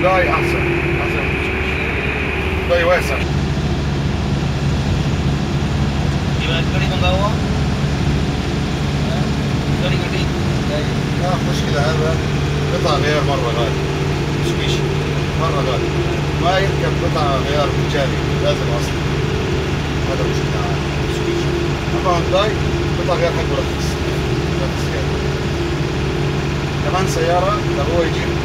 هونداي احسن من موسكيش. هونداي واسع. गाड़ी मंगाओ गाड़ी गाड़ी لا مشكلة، هذا قطع غيار مرة غالي، موسكيش مرة غالي، ما يركب قطع غيار تجاري لازم اصلا، هذا مشكلة عالي موسكيش. اما هونداي قطع غيار حقه رخيص، كمان سيارة لو هو يجيب